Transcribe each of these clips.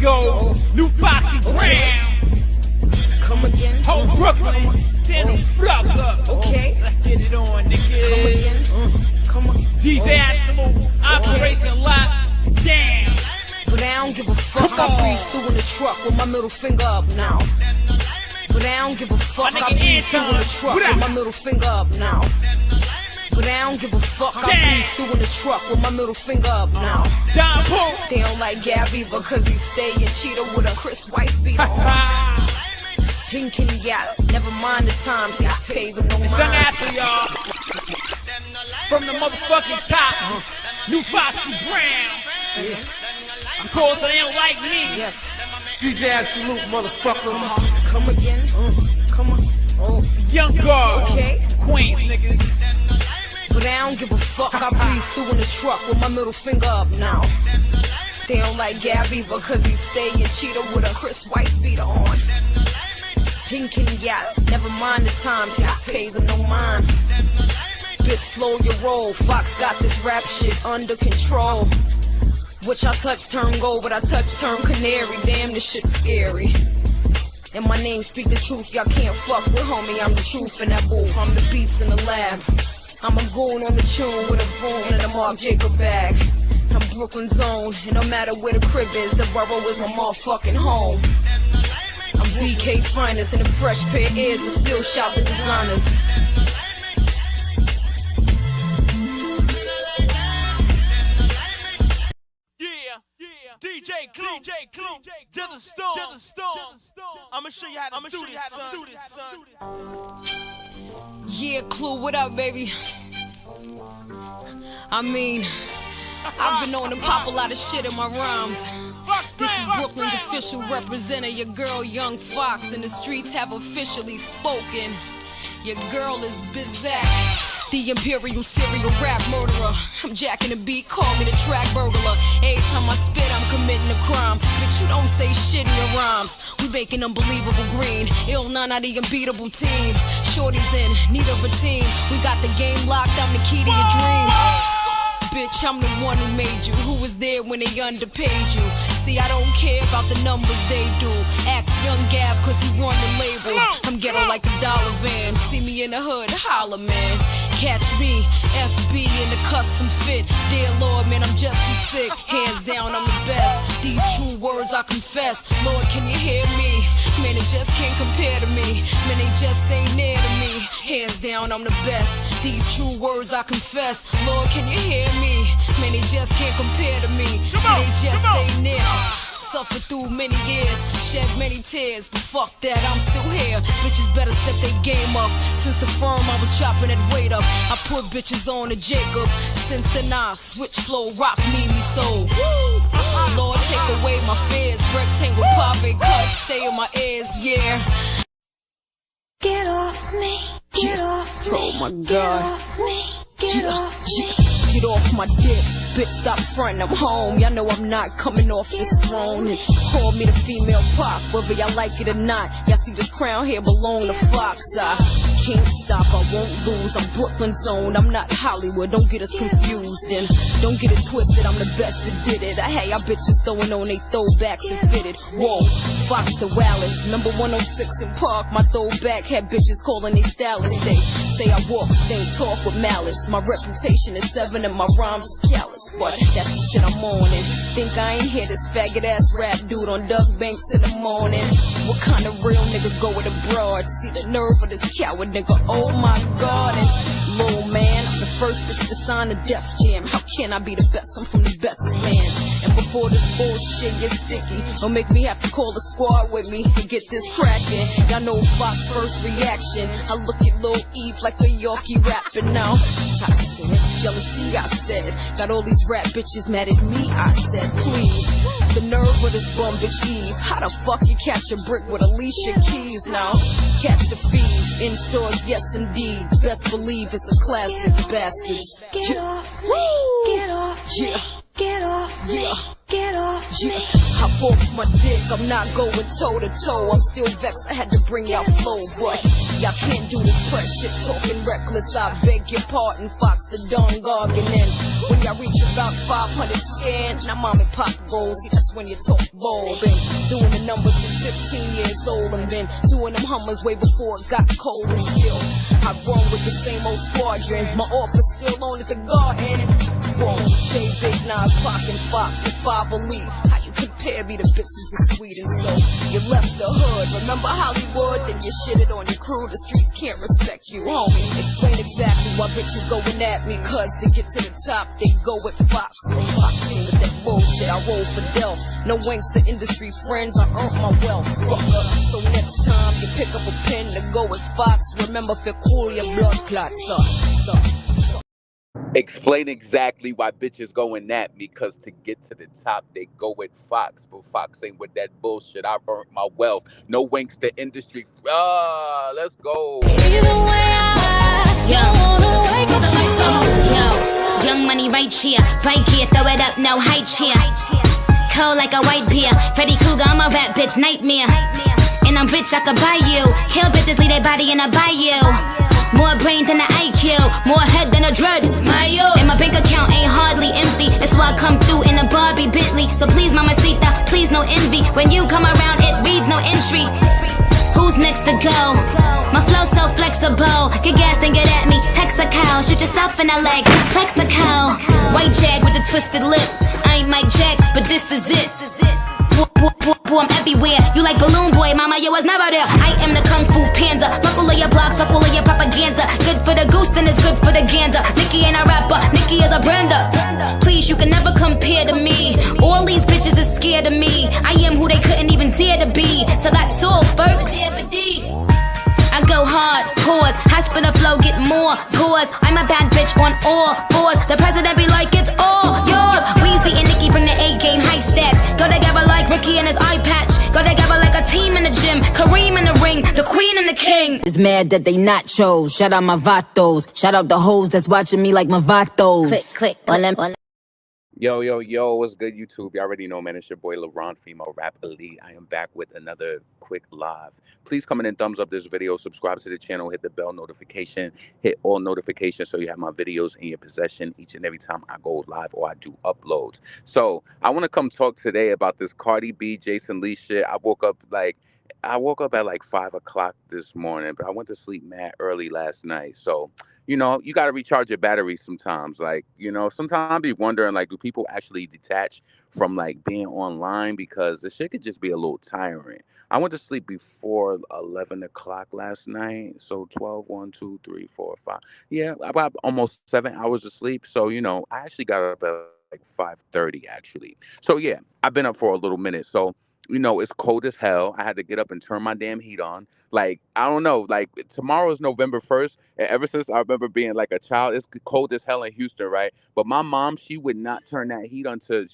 go. New Foxy Brown. Come again. Whole Brooklyn. Stand the fuck up. Okay. Let's get it on, nigga. Come again. Come on. DJ Absolute. Operation Lock. Damn. But I don't give a fuck. I breeze through in the truck with my middle finger up now. But I don't give a fuck. I breeze through in the truck with my middle finger up now. But I don't give a fuck. I breeze through in the truck with my middle finger up now. They don't like Gabby because he stay and cheater with a Chris White beat on. Stinking yacht. Never mind the time. See, I pay them no mind. It's unnatural, y'all. From the motherfucking top. New Foxy Brown. Because they don't like me. Yes. DJ Absolute, motherfucker. Come again. Come on. Oh. Young girl. Okay. Queens, niggas. But I don't give a fuck. I breeze through in the truck with my middle finger up now. They don't like Gabby because he stay and cheater with a Chris White beater on. Stinking yacht. Never mind the time. See, I pays him no mind. Bit slow your roll. Fox got this rap shit under control. Which I touch turn gold, but I touch turn canary. Damn, this shit's scary. And my name speak the truth. Y'all can't fuck with homie. I'm the truth in that booth. I'm the beast in the lab. I'm a goon on the tune with a boom and a Mark Jacob bag. I'm Brooklyn zone, and no matter where the crib is, the borough is my motherfucking home. I'm BK's finest, and a fresh pair of ears, and still shout the designers. DJ Clue, to the storm. I'ma show you how to do this, son. Yeah, Clue, what up, baby? I mean, I've been known to pop a lot of shit in my rhymes. This is Brooklyn's official representative, your girl Young Fox, and the streets have officially spoken. Your girl is Bizak, the imperial serial rap murderer. I'm jacking the beat, call me the track burglar. Every time I spit, I'm committing a crime. But you don't say shit in your rhymes. We making unbelievable green. Ill none out of the unbeatable team. Shorty's in need of a team. We got the game locked, I'm the key to your dream. Bitch, I'm the one who made you. Who was there when they underpaid you? See, I don't care about the numbers they do. Ask Young Gab cause he run the label. I'm ghetto like a dollar van. See me in the hood, holla man. Catch me, FB in the custom fit. Dear Lord, man, I'm just too sick. Hands down, I'm the best. These true words I confess. Lord, can you hear me? Man, it just can't compare to me. Man, they just ain't near to me. Hands down, I'm the best. These true words I confess. Lord, can you hear me? Man, they just can't compare to me. They just ain't near. Suffered through many years, shed many tears, but fuck that, I'm still here. Bitches better step their game up. Since the firm I was chopping that weight up, I put bitches on to Jacob. Since then I switch flow, rock me so. Lord, take away my fears. Rectangle pave cut, stay in my ears, yeah. Get off me, get off me. Oh my God. Get off me, get off me. Get off my dick, bitch, stop frontin', I'm home. Y'all know I'm not coming off this throne. And call me the female pop, whether y'all like it or not. Y'all see this crown here belong to Fox. I can't stop, I won't lose. I'm Brooklyn zone, I'm not Hollywood. Don't get us confused and don't get it twisted. I'm the best that did it. I had y'all bitches throwing on they throwbacks and fitted. Whoa, Fox the Wallace, number 106 in Park. My throwback had bitches calling they stylists. They say I walk, stink, talk with malice. My reputation is 7 and my rhymes is callous, but that's the shit I'm on. And think I ain't hear this faggot ass rap dude on Doug Banks in the morning. What kind of real nigga go with a broad? See the nerve of this coward nigga, oh my God. And little man, I'm the first bitch to sign a Def Jam. How can I be the best? I'm from the best man. And before this bullshit gets sticky, don't make me have to call the squad with me to get this crackin'. Y'all know Fox first reaction. I look at Lil Eve like a Yorkie rapping now. Toxic, jealousy, I said. Got all these rap bitches mad at me, I said, please. The nerve of this bum bitch Eve. How the fuck you catch a brick with Alicia Keys now? Catch the feed in stores, yes indeed. Best believe it's a classic, bastards. Get off me, get off me. Get off me, get off me. Hop off my dick, I'm not going toe to toe. I'm still vexed, I had to bring out flow, but y'all can't do this press shit, talking reckless. I beg your pardon, Fox the Don Gargan, and When y'all reach about 500 scan, now mom and pop goals. See, that's when you talk bold. Been doing the numbers since 15 years old, and been doing them Hummers way before it got cold. And still, I run with the same old squadron. My office still on at the garden. Whoa, J Big Nas, Pac and Fox, the 5 Elite. How you compare me to bitches in Sweden? So you left the hood. Remember Hollywood? Then you shitted on your crew. The streets can't respect you, homie. Explain exactly why bitches going at me. Cause to get to the top, they go with Fox. Fox ain't with that bullshit. I roll for Delph. No winks to industry friends. I earned my wealth. Fucker. So next time you pick up a pen to go with Fox, remember if it cool your blood clots up. Explain exactly why bitches going at me, cause to get to the top they go with Fox, but Fox ain't with that bullshit. I earned my wealth. No winks to industry. Let's go. Yo, young money right here, throw it up, no high cheer. Cold like a white beer, Freddy Krueger, I'm a rap bitch nightmare. And I'm rich, I could buy you. Kill bitches, leave their body in a bayou. More brain than an IQ, more head than a dread. And my bank account ain't hardly empty. That's why I come through in a Barbie Bentley. So please, mamacita, please no envy. When you come around, it reads no entry. Who's next to go? My flow so flexible. Get gassed and get at me. Text a cow, shoot yourself in the leg. Plex a cow. White jag with a twisted lip. I ain't Mike Jack, but this is it. I'm everywhere. You like Balloon Boy, mama, you was never there. I am the Kung Fu Panda. Fuck all of your blogs, fuck all of your propaganda. Good for the goose, then it's good for the gander. Nicki ain't a rapper, Nicki is a brander. Please, you can never compare to me. All these bitches is scared of me. I am who they couldn't even dare to be. So that's all, folks. I go hard, pause. High spinner flow, get more pause. I'm a bad bitch on all fours. The president be like, it's all yours. Weezy and Nicki bring the A-game, high stats. Go together like Ricky and his eye patch. Go together like a team in the gym. Kareem in the ring, the queen and the king. Is mad that they nachos. Shout out my vatos. Shout out the hoes that's watching me like my vatos. Click, on them. Yo, what's good, YouTube? You already know, man, it's your boy LeBron, female rap elite. I am back with another quick live. Please come in and thumbs up this video, subscribe to the channel, hit the bell notification, hit all notifications so you have my videos in your possession each and every time I go live or I do uploads. So I want to come talk today about this Cardi B, Jason Lee shit. I woke up at like 5 o'clock this morning, but I went to sleep mad early last night. So, you know, you got to recharge your batteries sometimes. Like, you know, sometimes I be wondering, like, do people actually detach from, like, being online? Because the shit could just be a little tiring. I went to sleep before 11 o'clock last night. So 12, 1, 2, 3, 4, 5. Yeah, about almost 7 hours of sleep. So, you know, I actually got up at like 5:30, actually. So, yeah, I've been up for a little minute. So, you know, it's cold as hell. I had to get up and turn my damn heat on. Like, I don't know, like tomorrow is November 1st. And ever since I remember being like a child, it's cold as hell in Houston, right? But my mom, she would not turn that heat on to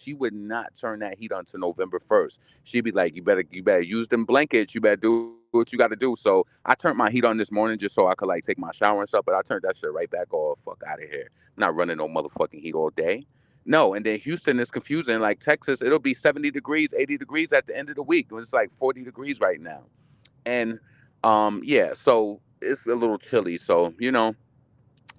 November 1st. She'd be like, you better use them blankets. You better do what you got to do. So I turned my heat on this morning just so I could like take my shower and stuff. But I turned that shit right back off. Fuck out of here. I'm not running no motherfucking heat all day. No, and then Houston is confusing. Like Texas, it'll be 70 degrees, 80 degrees at the end of the week. It's like 40 degrees right now. And yeah, so it's a little chilly. So, you know,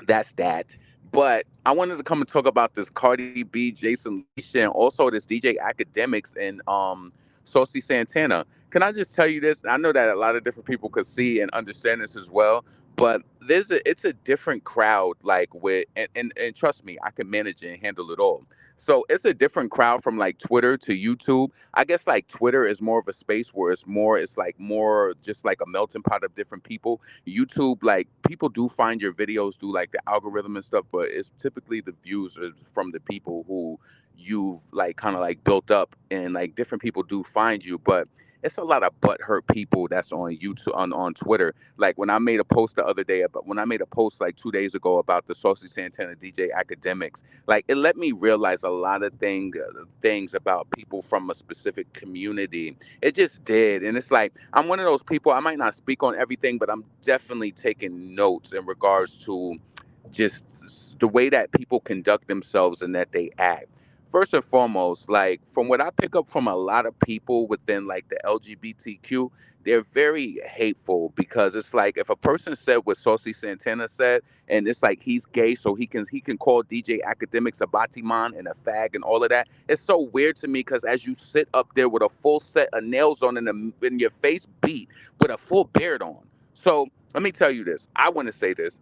that's that. But I wanted to come and talk about this Cardi B, Jason Lee shit, and also this DJ Akademiks and Saucy Santana. Can I just tell you this? I know that a lot of different people could see and understand this as well, but it's a different crowd, like with and trust me, I can manage it and handle it all. So it's a different crowd from like Twitter to YouTube. I guess like Twitter is more of a space where it's like more just like a melting pot of different people. YouTube, like people do find your videos through like the algorithm and stuff, but it's typically the views is from the people who you've like kind of like built up, and like different people do find you, but it's a lot of butthurt people that's on YouTube on Twitter. Like when I made a post the other day when I made a post like 2 days ago about the Saucy Santana DJ Akademiks, like it let me realize a lot of things about people from a specific community. It just did. And it's like I'm one of those people, I might not speak on everything, but I'm definitely taking notes in regards to just the way that people conduct themselves and that they act. first and foremost, like from what I pick up from a lot of people within like the LGBTQ, they're very hateful because it's like if a person said what Saucy Santana said, and it's like he's gay, so he can call DJ Academics a batiman and a fag and all of that. It's so weird to me because as you sit up there with a full set of nails on and your face beat with a full beard on. So let me tell you this. I want to say this.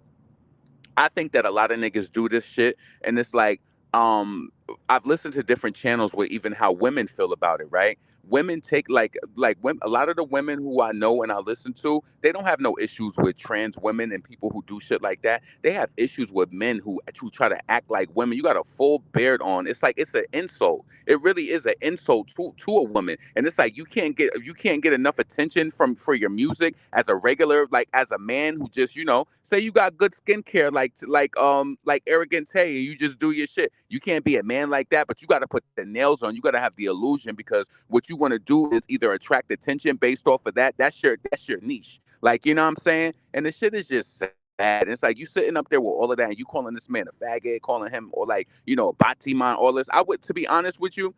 I think that a lot of niggas do this shit, and it's like, um, I've listened to different channels where even how women feel about it, right? Women take a lot of the women who I know and I listen to, they don't have no issues with trans women and people who do shit like that. They have issues with men who try to act like women. You got a full beard on. It's like it's an insult. It really is an insult to a woman. And it's like you can't get enough attention for your music as a regular, like as a man who just, say you got good skincare like arrogant Tay and you just do your shit. You can't be a man like that, but you gotta put the nails on. You gotta have the illusion because what you want to do is either attract attention based off of that. That's your niche. Like, you know what I'm saying? And the shit is just sad. It's like you sitting up there with all of that and you calling this man a faggot, calling him or like, a batiman, all this. I would, to be honest with you,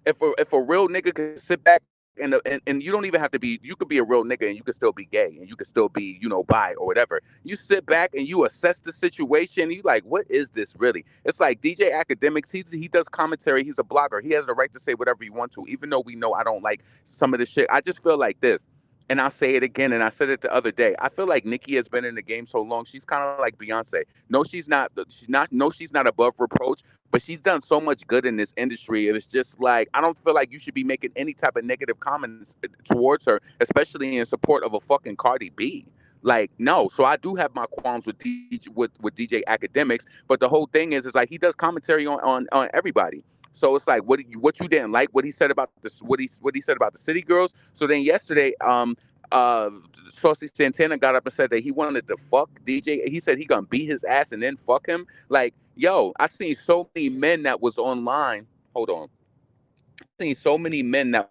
if a real nigga could sit back and you don't even have to be, you could be a real nigga and you could still be gay and you could still be, bi or whatever. You sit back and you assess the situation. You like, what is this really? It's like DJ Academics. He does commentary. He's a blogger. He has the right to say whatever he wants to, even though we know I don't like some of the shit. I just feel like this. And I'll say it again, and I said it the other day. I feel like Nicki has been in the game so long. She's kind of like Beyonce. No, she's not. She's not. No, she's not above reproach. But she's done so much good in this industry. It's just like I don't feel like you should be making any type of negative comments towards her, especially in support of a fucking Cardi B. Like no. So I do have my qualms with with DJ Academics. But the whole thing is like he does commentary on everybody. So it's like what you didn't like what he said about this what he said about the city girls. So then yesterday, uh Saucy Santana got up and said that he wanted to fuck DJ. He said he gonna beat his ass and then fuck him. Like, yo, I seen so many men that was online. Hold on. Seen so many men that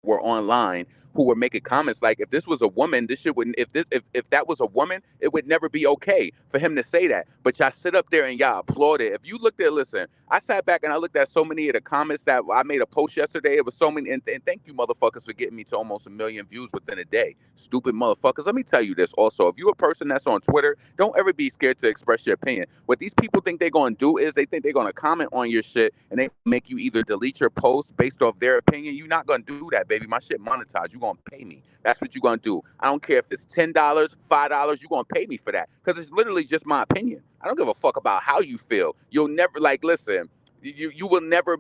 were online who were making comments like if this was a woman, this shit wouldn't if that was a woman, it would never be okay for him to say that. But y'all sit up there and y'all applaud it. If you looked at listen, I sat back and I looked at so many of the comments that I made a post yesterday. It was so many and thank you motherfuckers for getting me to almost 1 million views within a day. Stupid motherfuckers. Let me tell you this also. If you're a person that's on Twitter, don't ever be scared to express your opinion. What these people think they're gonna do is they think they're gonna comment on your shit and they make you either delete your post based off their opinion. You're not gonna do that, baby. My shit monetized. You're gonna pay me. That's what you're gonna do. I don't care if it's $10, $5, you're gonna pay me for that. Because it's literally just my opinion. I don't give a fuck about how you feel. You'll never listen, you will never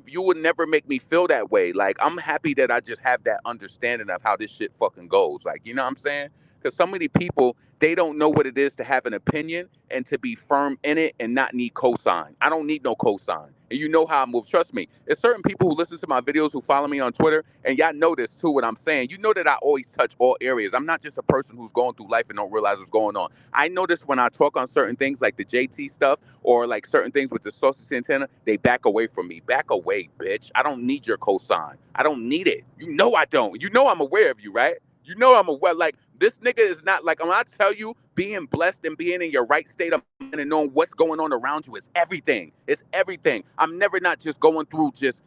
make me feel that way. Like I'm happy that I just have that understanding of how this shit fucking goes. Like, you know what I'm saying? Because so many people, they don't know what it is to have an opinion and to be firm in it and not need cosign. I don't need no cosign. And you know how I move. Trust me. There's certain people who listen to my videos who follow me on Twitter, and y'all know this too, what I'm saying. You know that I always touch all areas. I'm not just a person who's going through life and don't realize what's going on. I notice when I talk on certain things like the JT stuff or like certain things with the Saucy Santana, they back away from me. Back away, bitch. I don't need your cosign. I don't need it. You know I don't. You know I'm aware of you, right? You know I'm aware. Like, this nigga is not like, when I tell you, being blessed and being in your right state of mind and knowing what's going on around you is everything. It's everything. I'm never not just going through just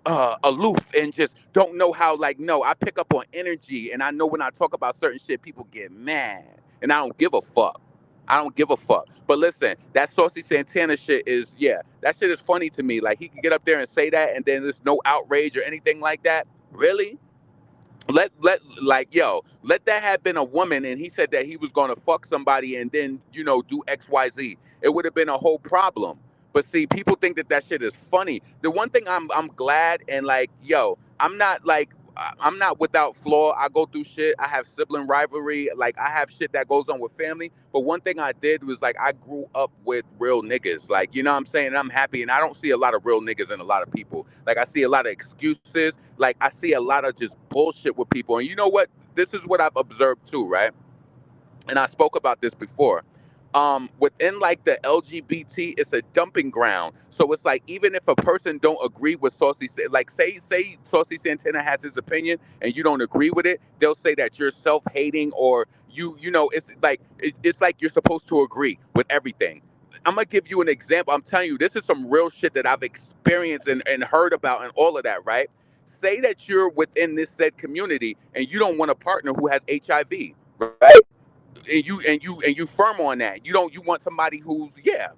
aloof and just don't know how, like, no, I pick up on energy and I know when I talk about certain shit, people get mad and I don't give a fuck. I don't give a fuck. But listen, that Saucy Santana shit is, yeah, that shit is funny to me. Like, he can get up there and say that and then there's no outrage or anything like that. Really? Let that have been a woman and he said that he was gonna fuck somebody and then do XYZ. It would have been a whole problem. But see, people think that shit is funny. The one thing I'm glad and like, I'm not without flaw. I go through shit. I have sibling rivalry. Like, I have shit that goes on with family. But one thing I did was, like, I grew up with real niggas. Like, you know what I'm saying? And I'm happy. And I don't see a lot of real niggas in a lot of people. Like, I see a lot of excuses. Like, I see a lot of just bullshit with people. And you know what? This is what I've observed too, right? And I spoke about this before. Within like the LGBT, it's a dumping ground. So it's like, even if a person don't agree with Saucy, like say Saucy Santana has his opinion and you don't agree with it, they'll say that you're self-hating or it's like you're supposed to agree with everything. I'm gonna give you an example. I'm telling you, this is some real shit that I've experienced and heard about and all of that, right? Say that you're within this said community and you don't want a partner who has HIV, right? And you firm on that. You want somebody who's, yeah,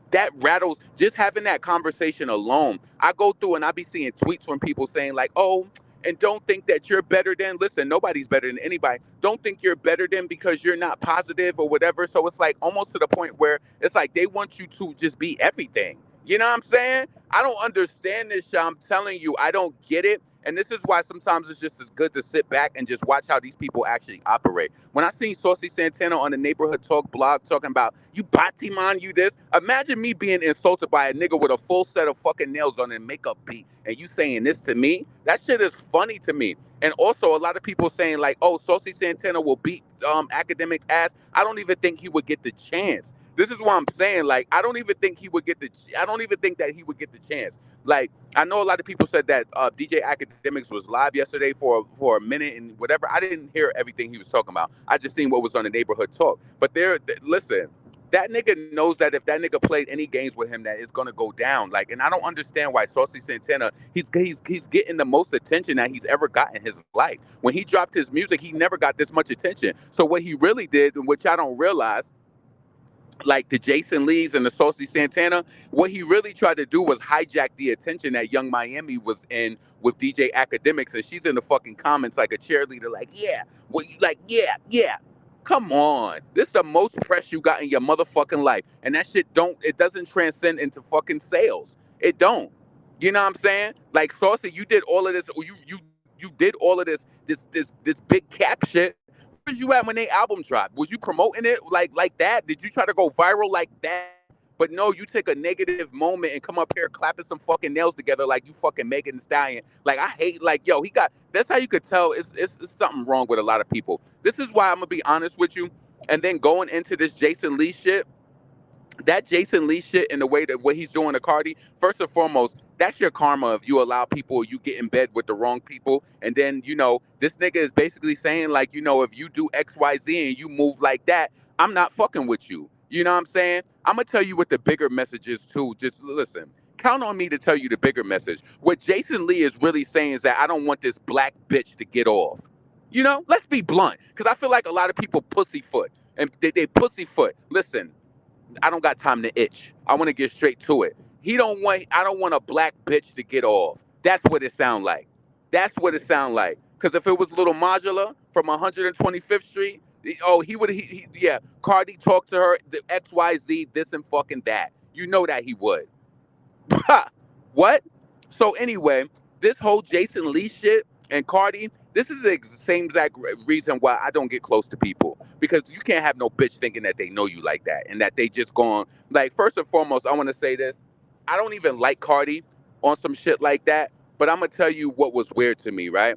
that rattles just having that conversation alone. I go through and I be seeing tweets from people saying like, oh, and don't think that you're better than, listen, nobody's better than anybody. Don't think you're better than because you're not positive or whatever. So it's like almost to the point where it's like they want you to just be everything. You know what I'm saying? I don't understand this shit. I'm telling you, I don't get it. And this is why sometimes it's just as good to sit back and just watch how these people actually operate. When I seen Saucy Santana on the Neighborhood Talk blog talking about, you Batiman, you this, imagine me being insulted by a nigga with a full set of fucking nails on and makeup beat, and you saying this to me? That shit is funny to me. And also a lot of people saying like, oh, Saucy Santana will beat Akademiks ass. I don't even think he would get the chance. This is what I'm saying. Like, I don't even think he would get the. I don't even think that he would get the chance. Like, I know a lot of people said that DJ Akademiks was live yesterday for a minute and whatever. I didn't hear everything he was talking about. I just seen what was on the Neighborhood Talk. But listen, that nigga knows that if that nigga played any games with him, that it's gonna go down. Like, and I don't understand why Saucy Santana he's getting the most attention that he's ever got in his life. When he dropped his music, he never got this much attention. So what he really did, which I don't realize, like the Jason Lees and the Saucy Santana, what he really tried to do was hijack the attention that Young Miami was in with DJ Akademiks, and she's in the fucking comments like a cheerleader, like, yeah, what you like, yeah, yeah. Come on. This is the most press you got in your motherfucking life. And that shit it doesn't transcend into fucking sales. It don't. You know what I'm saying? Like Saucy, you did all of this, you did all of this big cap shit. Where was you at when they album dropped? Was you promoting it like that? Did you try to go viral like that? But no, you take a negative moment and come up here clapping some fucking nails together like you fucking Megan Thee Stallion. Like I hate, like, yo, that's how you could tell it's something wrong with a lot of people. This is why I'm gonna be honest with you. And then going into this Jason Lee shit, that Jason Lee shit and the way that what he's doing to Cardi, first and foremost, that's your karma if you allow people, you get in bed with the wrong people. And then, this nigga is basically saying, like, if you do XYZ and you move like that, I'm not fucking with you. You know what I'm saying? I'm going to tell you what the bigger message is, too. Just listen. Count on me to tell you the bigger message. What Jason Lee is really saying is that I don't want this black bitch to get off. Let's be blunt. Because I feel like a lot of people pussyfoot. And they pussyfoot. Listen. I don't got time to itch. I want to get straight to it. I don't want a black bitch to get off. That's what it sound like. That's what it sound like. Because if it was Little Modular from 125th Street, oh, yeah, Cardi talked to her, the XYZ, this and fucking that. You know that he would. What? So anyway, this whole Jason Lee shit and Cardi, this is the same exact reason why I don't get close to people. Because you can't have no bitch thinking that they know you like that and that they just gone. Like, first and foremost, I want to say this. I don't even like Cardi on some shit like that. But I'm going to tell you what was weird to me, right?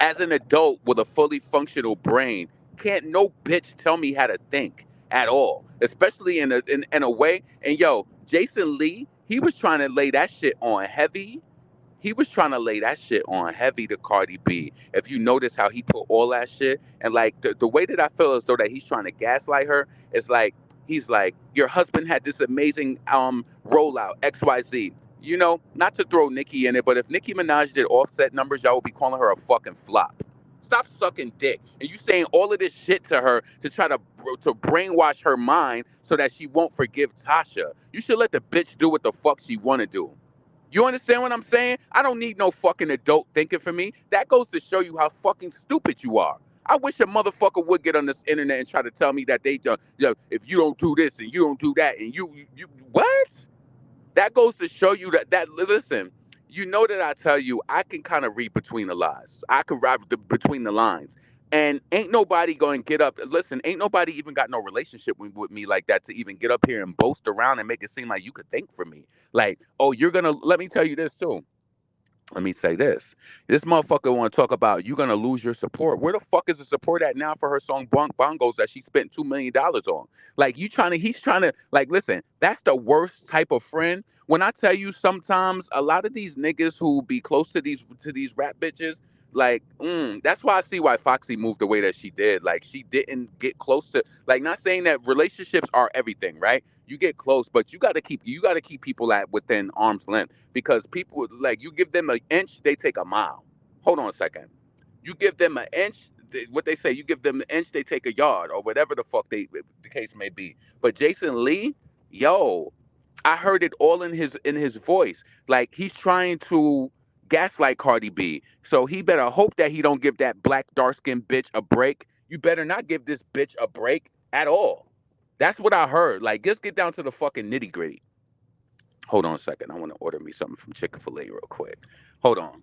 As an adult with a fully functional brain, can't no bitch tell me how to think at all. Especially in a way. And yo, Jason Lee, he was trying to lay that shit on heavy. He was trying to lay that shit on heavy to Cardi B. If you notice how he put all that shit, and like the way that I feel as though that he's trying to gaslight her, is like, he's like, your husband had this amazing rollout, XYZ. Not to throw Nicki in it, but if Nicki Minaj did Offset numbers, y'all would be calling her a fucking flop. Stop sucking dick. And you saying all of this shit to her to try to brainwash her mind so that she won't forgive Tasha. You should let the bitch do what the fuck she want to do. You understand what I'm saying? I don't need no fucking adult thinking for me. That goes to show you how fucking stupid you are. I wish a motherfucker would get on this internet and try to tell me that they don't, if you don't do this and you don't do that and you what? That goes to show you that listen, you know that I tell you, I can kind of read between the lines. I can read between the lines. And ain't nobody going to get up. Listen, ain't nobody even got no relationship with me like that to even get up here and boast around and make it seem like you could think for me. Like, oh, you're going to, let me tell you this too. Let me say this. This motherfucker want to talk about you're going to lose your support. Where the fuck is the support at now for her song Bongos that she spent $2 million on? Like, he's trying to, like, listen, that's the worst type of friend. When I tell you sometimes a lot of these niggas who be close to these rap bitches, like, that's why I see why Foxy moved the way that she did. Like, she didn't get close to, like, not saying that relationships are everything, right? You get close, but you gotta keep people at within arm's length because people like you give them an inch, they take a mile. Hold on a second. You give them an inch, what they say, you give them an inch, they take a yard, or whatever the fuck the case may be. But Jason Lee, yo, I heard it all in his voice. Like he's trying to gaslight Cardi B. So he better hope that he don't give that black dark skinned bitch a break. You better not give this bitch a break at all. That's what I heard. Like, just get down to the fucking nitty gritty. Hold on a second. I want to order me something from Chick-fil-A real quick. Hold on.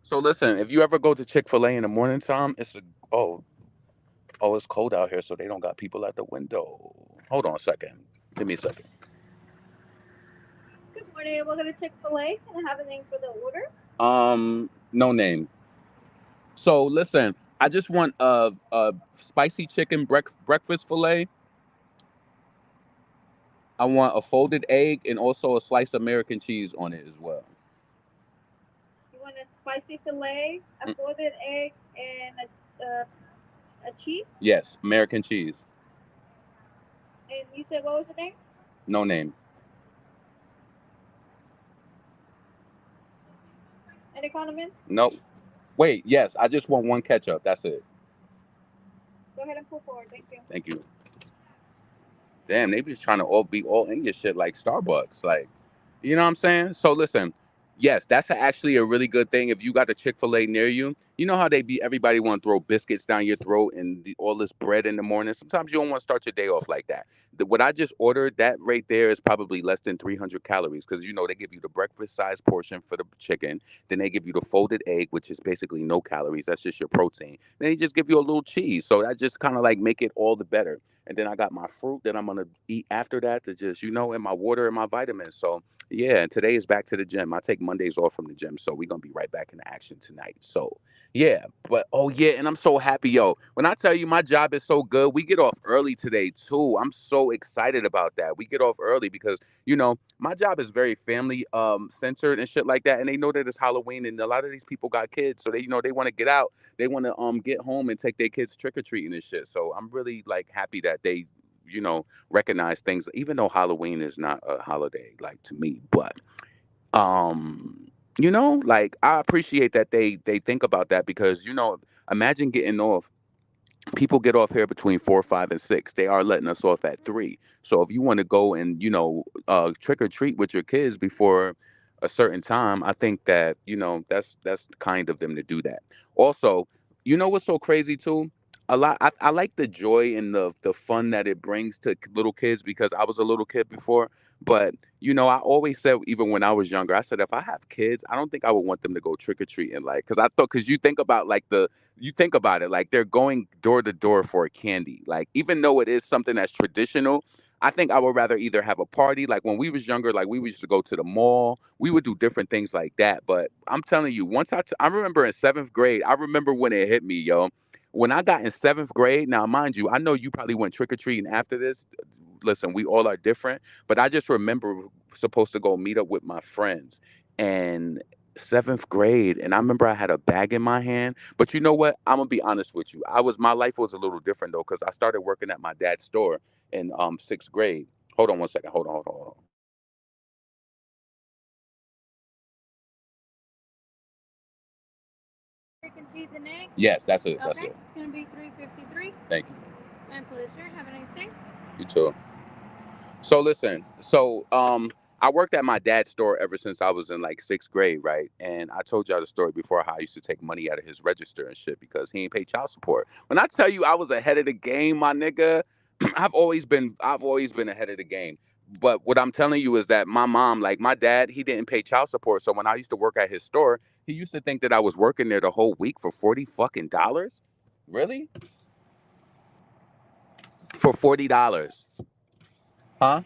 So listen, if you ever go to Chick-fil-A in the morning time, oh it's cold out here, so they don't got people at the window. Hold on a second. Give me a second. Good morning. Welcome to Chick-fil-A. Can I have a name for the order? No name. So listen, I just want a spicy chicken breakfast fillet. I want a folded egg and also a sliced American cheese on it as well. You want a spicy fillet, a folded egg, and a cheese? Yes, American cheese. And you said what was the name? No name. Any condiments? Nope. Wait, yes, I just want one ketchup. That's it. Go ahead and pull forward. Thank you. Thank you. Damn, they be trying to all be all in your shit like Starbucks. Like, you know what I'm saying? So listen, yes, that's actually a really good thing. If you got a Chick-fil-A near you, you know how they be everybody want to throw biscuits down your throat and all this bread in the morning. Sometimes you don't want to start your day off like that. What I just ordered, that right there is probably less than 300 calories because you know they give you the breakfast size portion for the chicken. Then they give you the folded egg, which is basically no calories. That's just your protein. Then they just give you a little cheese. So that just kind of like make it all the better. And then I got my fruit that I'm gonna eat after that to just, and my water and my vitamins. So yeah, and today is back to the gym. I take Mondays off from the gym, so we're gonna be right back in action tonight. So yeah, but oh yeah, and I'm so happy, yo. When I tell you my job is so good, we get off early today too. I'm so excited about that. We get off early because my job is very family centered and shit like that, and they know that it's Halloween, and a lot of these people got kids, so they want to get out. They want to get home and take their kids trick or treating and shit. So I'm really like happy that they recognize things, even though Halloween is not a holiday like to me, but like I appreciate that they think about that because imagine getting off. People get off here between 4, 5, and 6. They are letting us off at 3. So if you want to go and trick or treat with your kids before a certain time, I think that that's kind of them to do that. Also, what's so crazy too? I like the joy and the fun that it brings to little kids because I was a little kid before. But I always said even when I was younger, I said if I have kids, I don't think I would want them to go trick or treating like because you think about it, like they're going door to door for a candy. Like even though it is something that's traditional, I think I would rather either have a party. Like when we was younger, like we used to go to the mall. We would do different things like that. But I'm telling you, I remember in 7th grade, I remember when it hit me, yo. When I got in 7th grade, now mind you, I know you probably went trick or treating after this. Listen, we all are different, but I just remember supposed to go meet up with my friends and 7th grade, and I remember I had a bag in my hand. But you know what? I'm gonna be honest with you. My life was a little different though, because I started working at my dad's store in 6th grade. Hold on one second. Hold on. Chicken, cheese, and egg? Yes, that's it. That's Okay, it. it's gonna be $3.53. Thank you. My pleasure. Have a nice day. You too. So listen, I worked at my dad's store ever since I was in like 6th grade, right? And I told y'all the story before how I used to take money out of his register and shit because he ain't pay child support. When I tell you I was ahead of the game, my nigga, I've always been ahead of the game. But what I'm telling you is that my mom, like my dad, he didn't pay child support. So when I used to work at his store, he used to think that I was working there the whole week for $40 fucking. Really? For $40. Huh?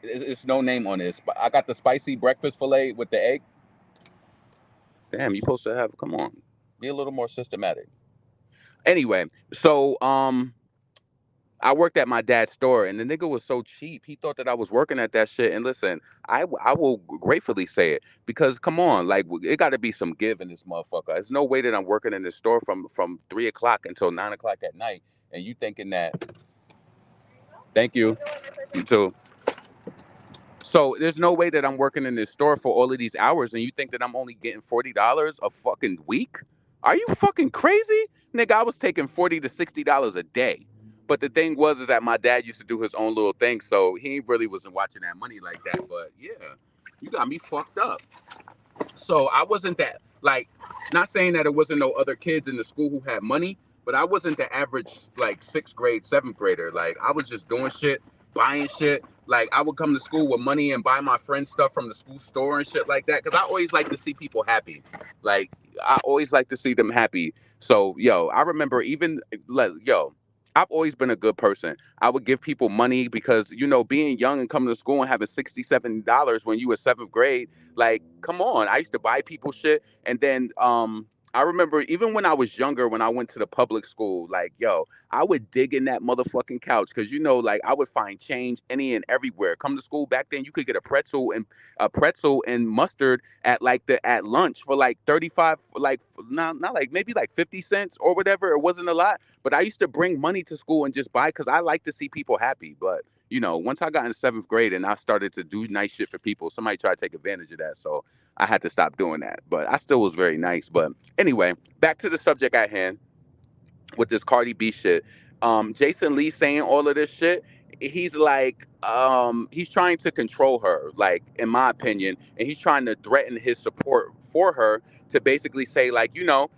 It's no name on this, but I got the spicy breakfast fillet with the egg. Damn, you supposed to have. Come on, be a little more systematic. Anyway, so I worked at my dad's store, and the nigga was so cheap. He thought that I was working at that shit. And listen, I will gratefully say it because come on, like it got to be some give in this motherfucker. There's no way that I'm working in this store from 3 o'clock until 9 o'clock at night, and you thinking that Thank you. You too. So there's no way that I'm working in this store for all of these hours, and you think that I'm only getting $40 a fucking week? Are you fucking crazy, nigga? I was taking $40 to $60 a day. But the thing was, is that my dad used to do his own little thing, so he really wasn't watching that money like that. But yeah, you got me fucked up. So I wasn't that, like, not saying that it wasn't no other kids in the school who had money, but I wasn't the average like sixth grade, seventh grader. Like I was just doing shit, buying shit. Like I would come to school with money and buy my friends stuff from the school store and shit like that. Cause I always like to see people happy. Like I always like to see them happy. So yo, I remember even yo, I've always been a good person. I would give people money because being young and coming to school and having $67 when you were seventh grade. Like, come on. I used to buy people shit. And then I remember even when I was younger, when I went to the public school, like, yo, I would dig in that motherfucking couch because like I would find change any and everywhere. Come to school back then, you could get a pretzel and mustard at lunch for like 35, like not like maybe like 50 cents or whatever. It wasn't a lot, but I used to bring money to school and just buy because I like to see people happy. But once I got in seventh grade and I started to do nice shit for people, somebody tried to take advantage of that. So I had to stop doing that. But I still was very nice. But anyway, back to the subject at hand with this Cardi B shit. Jason Lee saying all of this shit, he's like, he's trying to control her, like, in my opinion, and he's trying to threaten his support for her to basically say, like,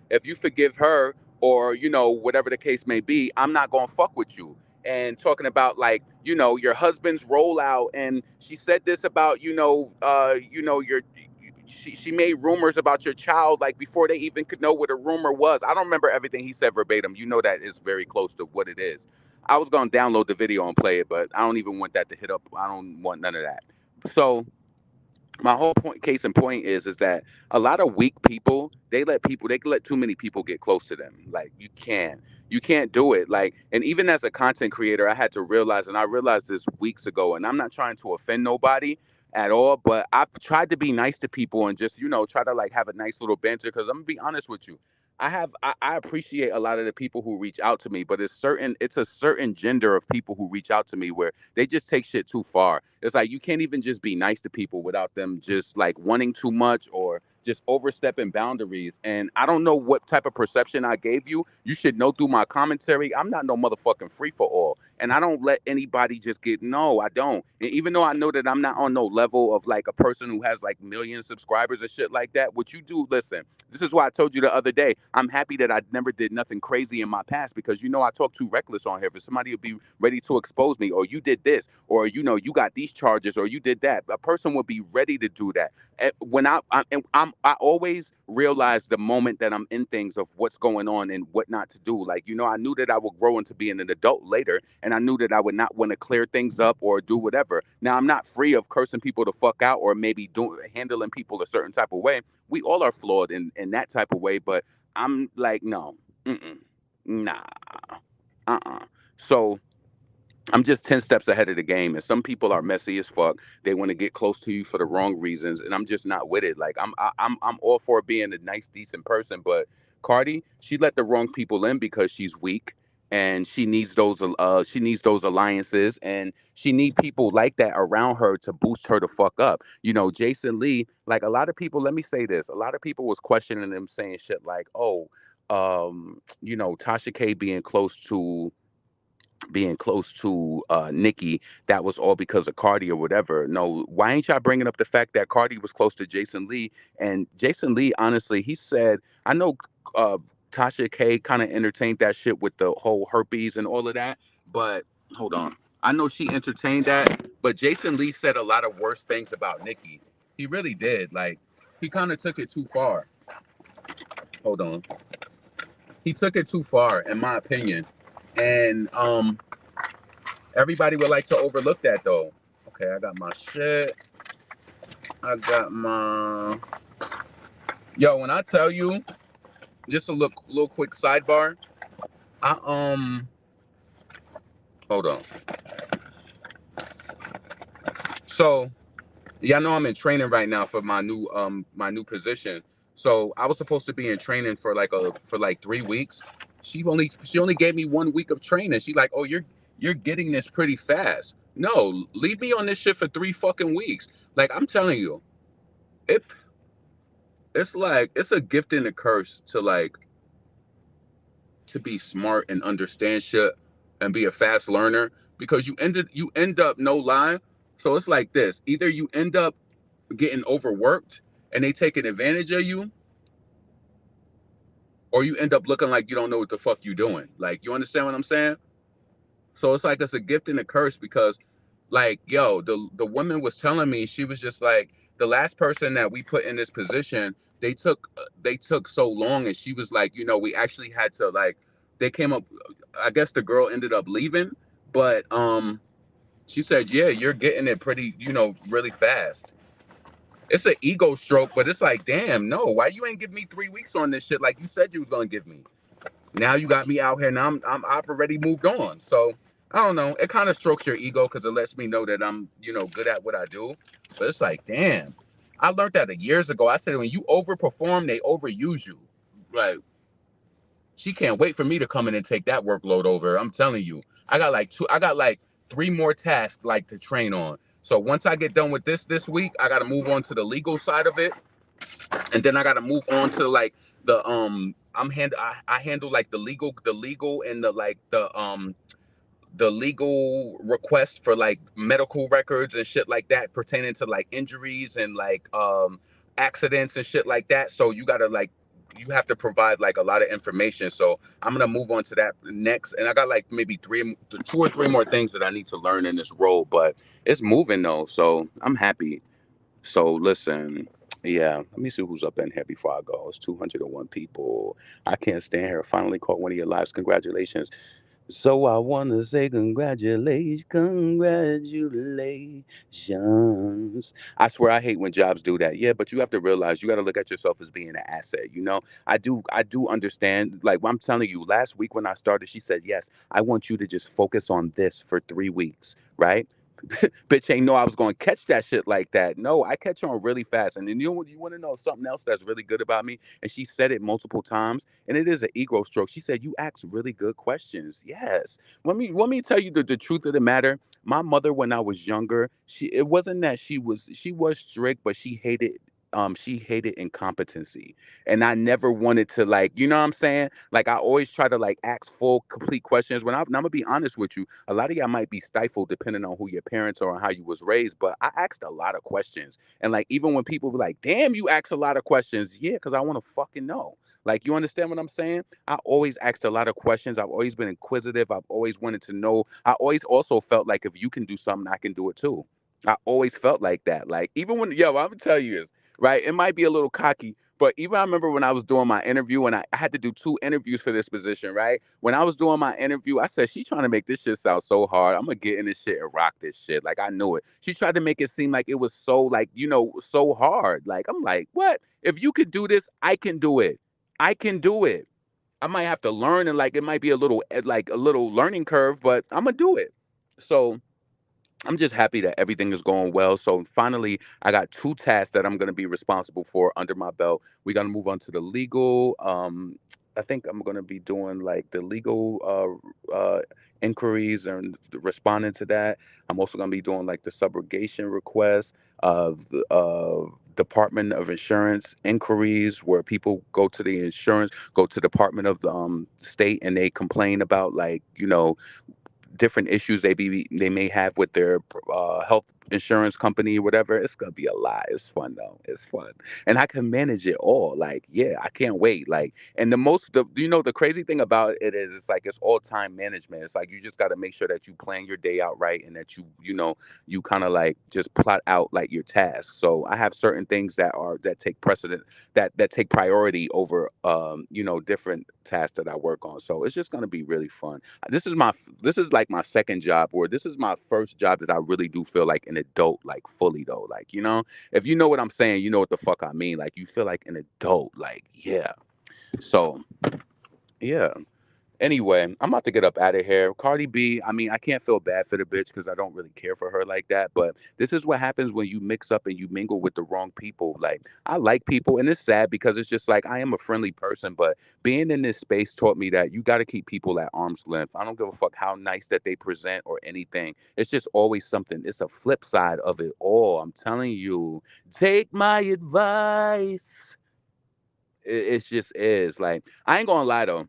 if you forgive her or, whatever the case may be, I'm not gonna fuck with you. And talking about like, your husband's rollout, and she said this about, your she made rumors about your child like before they even could know what a rumor was. I don't remember everything he said verbatim. That is very close to what it is. I was gonna download the video and play it, but I don't even want that to hit up. I don't want none of that. So my whole case in point is that a lot of weak people, they let too many people get close to them. Like you can't do it. Like, and even as a content creator, I had to realize, and I realized this weeks ago, and I'm not trying to offend nobody at all, but I've tried to be nice to people and just try to like have a nice little banter, because I'm gonna be honest with you. I appreciate a lot of the people who reach out to me, but it's a certain gender of people who reach out to me where they just take shit too far. It's like you can't even just be nice to people without them just like wanting too much or just overstepping boundaries. And I don't know what type of perception I gave you. You should know through my commentary, I'm not no motherfucking free for all. And I don't let anybody just no, I don't. And even though I know that I'm not on no level of like a person who has like million subscribers and shit like that, what you do, listen, this is why I told you the other day, I'm happy that I never did nothing crazy in my past, because I talk too reckless on here. For somebody to be ready to expose me, or you did this, or you got these charges, or you did that, a person would be ready to do that. When I always realize the moment that I'm in things of what's going on and what not to do. Like, I knew that I would grow into being an adult later, and I knew that I would not want to clear things up or do whatever. Now, I'm not free of cursing people to fuck out or maybe handling people a certain type of way. We all are flawed in that type of way, but I'm like, no, nah, So I'm just 10 steps ahead of the game. And some people are messy as fuck. They want to get close to you for the wrong reasons. And I'm just not with it. Like I'm all for being a nice, decent person. But Cardi, she let the wrong people in because she's weak, and she needs those alliances, and she need people like that around her to boost her to fuck up. Jason Lee, like a lot of people, let me say this. A lot of people was questioning him, saying shit like, oh, Tasha K being close to Nikki, that was all because of Cardi or whatever. No, why ain't y'all bringing up the fact that Cardi was close to Jason Lee? And Jason Lee, honestly, he said, I know uh, Tasha K kind of entertained that shit with the whole herpes and all of that, but hold on. I know she entertained that, but Jason Lee said a lot of worse things about Nikki. He really did. Like, he kind of took it too far. Hold on. He took it too far, in my opinion. And everybody would like to overlook that, though. Okay, I got my shit. I got my... Yo, when I tell you, just a little quick sidebar. Hold on. So, y'all know I'm in training right now for my new position. So I was supposed to be in training for like 3 weeks. She only gave me 1 week of training. She like, oh, you're getting this pretty fast. No, leave me on this shit for 3 fucking weeks. Like I'm telling you, it it's like it's a gift and a curse to like to be smart and understand shit and be a fast learner because you end up no lie. So it's like this: either you end up getting overworked and they taking advantage of you, or you end up looking like you don't know what the fuck you doing. Like you understand what I'm saying? So it's like it's a gift and a curse because, like, yo, the woman was telling me she was just like the last person that we put in this position. They took so long, and she was like, we actually had to like. They came up. I guess the girl ended up leaving, but she said, yeah, you're getting it pretty, really fast. It's an ego stroke, but it's like, damn, no, why you ain't give me 3 weeks on this shit like you said you was gonna give me? Now you got me out here, and I've already moved on. So I don't know. It kind of strokes your ego because it lets me know that I'm, good at what I do. But it's like, damn, I learned that years ago. I said when you overperform, they overuse you. Like she can't wait for me to come in and take that workload over. I'm telling you, I got like 3 more tasks like to train on. So once I get done with this week, I got to move on to the legal side of it, and then I got to move on to like the I handle like the legal and the legal request for like medical records and shit like that pertaining to like injuries and like accidents and shit like that. So you have to provide like a lot of information. So I'm gonna move on to that next, and I got like maybe 2 or 3 more things that I need to learn in this role, but it's moving though, so I'm happy. So listen, yeah, let me see who's up in here before I go. It's 201 people. I can't stand here. Finally caught one of your lives. Congratulations. So I want to say congratulations, congratulations. I swear I hate when jobs do that. Yeah, but you have to realize you got to look at yourself as being an asset. I do understand. Like I'm telling you, last week when I started, she said, yes, I want you to just focus on this for 3 weeks, right? Bitch ain't know I was going to catch that shit like that. No, I catch on really fast. And then you want to know something else that's really good about me? And she said it multiple times, and it is an ego stroke. She said, you ask really good questions. Yes. Let me tell you the truth of the matter. My mother, when I was younger, it wasn't that she was strict, but she hated incompetency. And I never wanted to like, you know what I'm saying? Like I always try to like ask full, complete questions. I'm gonna be honest with you, a lot of y'all might be stifled depending on who your parents are and how you was raised, but I asked a lot of questions. And like even when people be like, damn, you ask a lot of questions, yeah, because I want to fucking know. Like you understand what I'm saying? I always asked a lot of questions. I've always been inquisitive. I've always wanted to know. I always also felt like if you can do something, I can do it too. I always felt like that. Like even when I'm gonna tell you this, right? It might be a little cocky, but even I remember when I was doing my interview and I had to do 2 interviews for this position, right? When I was doing my interview, I said, she trying to make this shit sound so hard. I'm gonna get in this shit and rock this shit. Like I knew it. She tried to make it seem like it was so like, so hard. Like I'm like, what? If you could do this, I can do it. I can do it. I might have to learn and like it might be a little learning curve, but I'm gonna do it. So I'm just happy that everything is going well. So finally, I got 2 tasks that I'm going to be responsible for under my belt. We got to move on to the legal. I think I'm going to be doing like the legal inquiries and responding to that. I'm also going to be doing like the subrogation request of the Department of Insurance inquiries where people go to Department of the state and they complain about like, different issues they may have with their health insurance company or whatever. It's gonna be a lot. It's fun though. It's fun, and I can manage it all. Like, yeah, I can't wait. Like, and the crazy thing about it is, it's like it's all time management. It's like you just got to make sure that you plan your day out right, and that you kind of like just plot out like your tasks. So I have certain things that take precedent, that take priority over different tasks that I work on. So it's just gonna be really fun. This is like my second job, or this is my first job that I really do feel like an adult, like fully though. Like, if you know what I'm saying, you know what the fuck I mean. Like you feel like an adult, like, yeah. So yeah. Anyway, I'm about to get up out of here. Cardi B, I mean, I can't feel bad for the bitch because I don't really care for her like that. But this is what happens when you mix up and you mingle with the wrong people. Like, I like people, and it's sad because it's just like I am a friendly person, but being in this space taught me that you got to keep people at arm's length. I don't give a fuck how nice that they present or anything. It's just always something. It's a flip side of it all. I'm telling you, take my advice. It just is. Like, I ain't gonna lie though,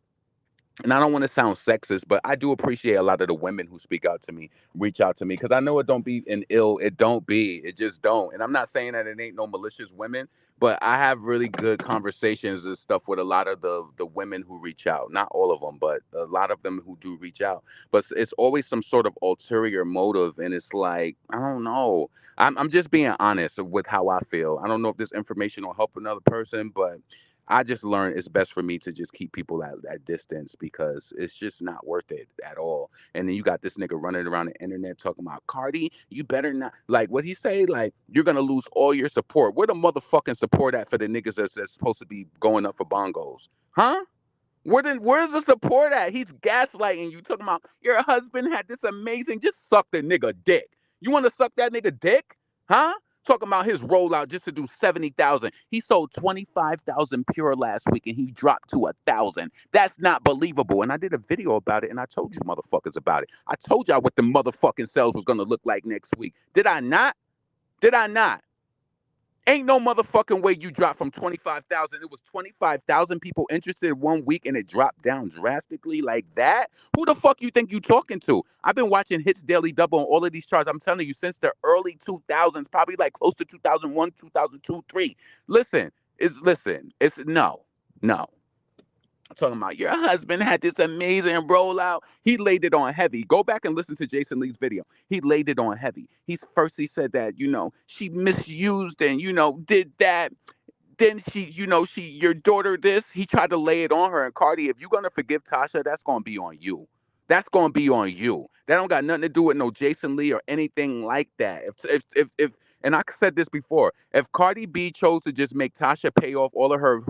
and I don't want to sound sexist, but I do appreciate a lot of the women who speak out to me, reach out to me, because I know it don't be an ill, it don't be, it just don't. And I'm not saying that it ain't no malicious women, but I have really good conversations and stuff with a lot of the women who reach out. Not all of them, but a lot of them who do reach out. But it's always some sort of ulterior motive, and it's like I don't know. I'm just being honest with how I feel. I don't know if this information will help another person, but I just learned it's best for me to just keep people at distance because it's just not worth it at all. And then you got this nigga running around the internet talking about Cardi, you better not like what he say, like you're gonna lose all your support. Where the motherfucking support at for the niggas that's supposed to be going up for bongos? Huh? Where's the support at? He's gaslighting you, talking about your husband had this amazing. Just suck the nigga dick. You want to suck that nigga dick? Huh? Talking about his rollout just to do 70,000. He sold 25,000 pure last week and he dropped to 1,000. That's not believable. And I did a video about it and I told you motherfuckers about it. I told y'all what the motherfucking sales was gonna look like next week. Did I not? Did I not? Ain't no motherfucking way you dropped from 25,000. It was 25,000 people interested 1 week and it dropped down drastically like that. Who the fuck you think you talking to? I've been watching Hits Daily Double on all of these charts. I'm telling you, since the early 2000s, probably like close to 2001, 2002, 3. Listen, it's no, no. Talking about your husband had this amazing rollout. He laid it on heavy. Go back and listen to Jason Lee's video. He laid it on heavy. He said that, she misused and, did that. Then your daughter this. He tried to lay it on her. And Cardi, if you're gonna forgive Tasha, that's gonna be on you. That's gonna be on you. That don't got nothing to do with no Jason Lee or anything like that. If and I said this before, if Cardi B chose to just make Tasha pay off all of her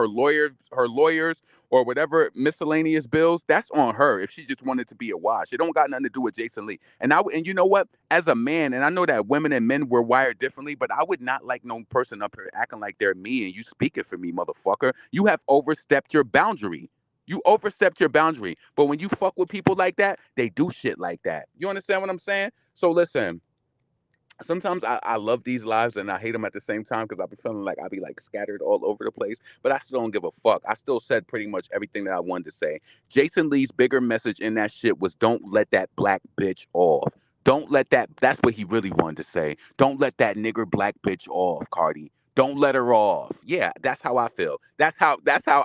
lawyers or whatever miscellaneous bills, that's on her. If she just wanted to be a wash, it don't got nothing to do with Jason Lee. And you know what? As a man, and I know that women and men were wired differently, but I would not like no person up here acting like they're me and you speaking for me, motherfucker. You have overstepped your boundary. You overstepped your boundary. But when you fuck with people like that, they do shit like that. You understand what I'm saying? So listen, sometimes I love these lives and I hate them at the same time because I be feeling like I be like scattered all over the place, but I still don't give a fuck. I still said pretty much everything that I wanted to say. Jason Lee's bigger message in that shit was don't let that black bitch off. Don't let that's what he really wanted to say. Don't let that nigger black bitch off, Cardi. Don't let her off. Yeah, that's how I feel. That's how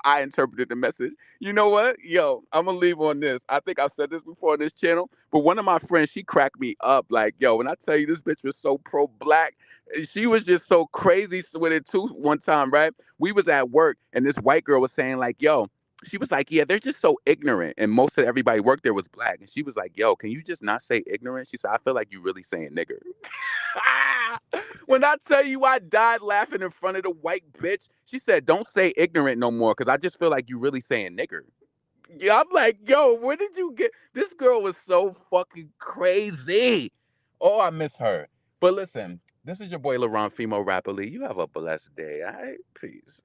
I interpreted the message. You know what? Yo, I'm gonna leave on this. I think I've said this before on this channel, but one of my friends, she cracked me up. Like, yo, when I tell you this bitch was so pro-black, she was just so crazy with it too. One time, right? We was at work, and this white girl was saying like, yo, she was like, yeah, they're just so ignorant, and most of everybody worked there was black, and she was like, yo, can you just not say ignorant? She said, I feel like you really saying nigger. When I tell you I died laughing in front of the white bitch, she said, don't say ignorant no more because I just feel like you really saying nigger. Yeah, I'm like, yo, where did you get this girl was so fucking crazy. Oh, I miss her. But listen, this is your boy LaRon Femo Rapperly. You have a blessed day. All right? Peace.